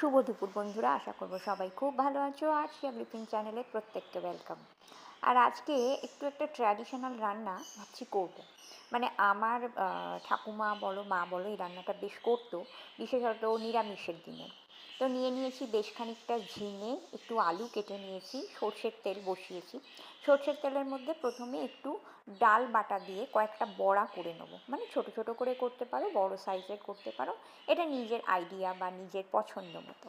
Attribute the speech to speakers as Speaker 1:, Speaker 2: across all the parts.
Speaker 1: শুভ দুপুর বন্ধুরা, আশা করব সবাই খুব ভালো আছো। আর শিয়া ব্লিপিং চ্যানেলে প্রত্যেককে ওয়েলকাম। আর আজকে একটু একটা ট্র্যাডিশনাল রান্না ভাবছি করব। মানে আমার ঠাকুমা বলো মা বলো এই রান্নাটা বেশ করতো, বিশেষত নিরামিষের দিনে। তো নিয়ে নিয়েছি বেশ খানিকটা ঝিঙে, একটু আলু কেটে নিয়েছি, সর্ষের তেল বসিয়েছি। সর্ষের তেলের মধ্যে প্রথমে একটু ডাল বাটা দিয়ে কয়েকটা বড়া করে নেবো, মানে ছোট ছোট করে করতে পারো, বড় সাইজের করতে পারো, এটা নিজের আইডিয়া বা নিজের পছন্দ মতো।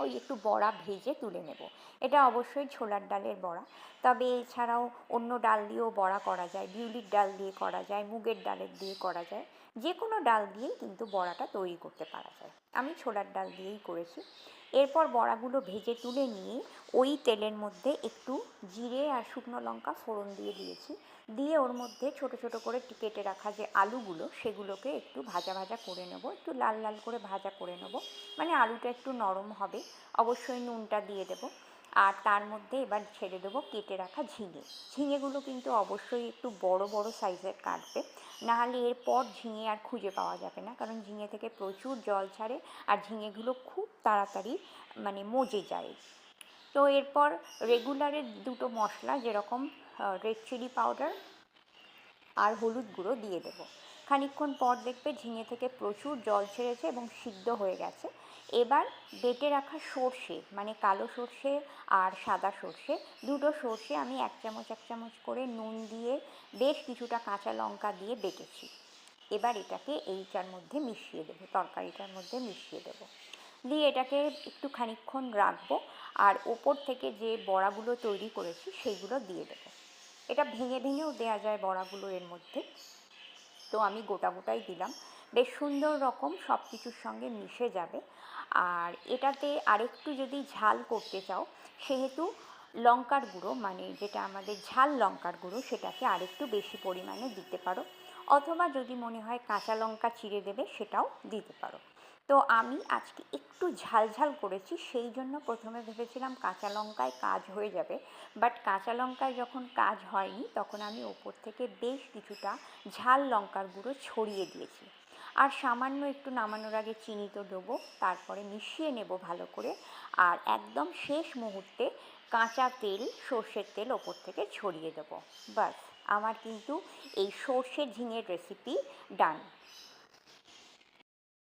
Speaker 1: ওই একটু বড়া ভেজে তুলে নেব। এটা অবশ্যই ছোলার ডালের বড়া, তবে এছাড়াও অন্য ডাল দিয়েও বড়া করা যায়, বিউলির ডাল দিয়ে করা যায়, মুগের ডালের দিয়ে করা যায়, যে কোনো ডাল দিয়েই কিন্তু বড়াটা তৈরি করতে পারা যায়। আমি ছোলার ডাল দিয়েই করেছি। এরপর বড়াগুলো ভেজে তুলে নিয়ে ওই তেলের মধ্যে একটু জিরে আর শুকনো লঙ্কা ফোড়ন দিয়ে দিয়েছি। দিয়ে ওর মধ্যে ছোট ছোট করে কেটে রাখা যে আলুগুলো, সেগুলোকে একটু ভাজা ভাজা করে নেব, একটু লাল লাল করে ভাজা করে নেব, মানে আলুটা একটু নরম হবে। অবশ্যই নুনটা দিয়ে দেবো। আর তার মধ্যে এবার ছেড়ে দেবো কেটে রাখা ঝিঙে। ঝিঙেগুলো কিন্তু অবশ্যই একটু বড় বড় সাইজের কাটবে, নাহলে এরপর ঝিঙে আর খুঁজে পাওয়া যাবে না, কারণ ঝিঙে থেকে প্রচুর জল ছাড়ে আর ঝিঙেগুলো খুব তাড়াতাড়ি মানে মজে যায়। তো এরপর রেগুলারের দুটো মশলা, যেরকম রেড চিলি পাউডার আর হলুদ গুঁড়ো দিয়ে দেবো। খানিকক্ষণ পর দেখবে ঝিঙে থেকে প্রচুর জল ছেড়েছে এবং সিদ্ধ হয়ে গেছে। এবার বেটে রাখা সর্ষে, মানে কালো সর্ষে আর সাদা সর্ষে, দুটো সর্ষে আমি এক চামচ এক চামচ করে নুন দিয়ে বেশ কিছুটা কাঁচা লঙ্কা দিয়ে বেটেছি। এবার এটাকে এইটার মধ্যে মিশিয়ে দেবো, তরকারিটার মধ্যে মিশিয়ে দেবো। দিয়ে এটাকে একটু খানিকক্ষণ রাখবো। আর ওপর থেকে যে বড়াগুলো তৈরি করেছি সেইগুলো দিয়ে দেবো। এটা ভেঙে ভেঙেও দেওয়া যায় বড়াগুলো এর মধ্যে, তো আমি গোটা গোটাই দিলাম। বেশ সুন্দর রকম সব কিছুর সঙ্গে মিশে যাবে। আর এটাতে আরেকটু যদি ঝাল করতে চাও, সেহেতু লঙ্কার গুঁড়ো, মানে যেটা আমাদের ঝাল লঙ্কার গুঁড়ো, সেটাকে আরেকটু বেশি পরিমাণে দিতে পারো। অথবা যদি মনে হয় কাঁচা লঙ্কা চিড়ে দেবে, সেটাও দিতে পারো। তো আমি আজকে একটু ঝাল ঝাল করেছি, সেই জন্য প্রথমে ভেবেছিলাম কাঁচা লঙ্কায় কাজ হয়ে যাবে, বাট কাঁচা লঙ্কায় যখন কাজ হয়নি, তখন আমি ওপর থেকে বেশ কিছুটা ঝাল লঙ্কার গুঁড়ো ছড়িয়ে দিয়েছি। আর সামান্য একটু নামানোর আগে চিনি তো দেবো, তারপরে মিশিয়ে নেব ভালো করে। আর একদম শেষ মুহূর্তে কাঁচা তেল, সর্ষের তেল ওপর থেকে ছড়িয়ে দেবো। ব্যাস, আমার কিন্তু এই সর্ষে ঝিঙের রেসিপি ডান।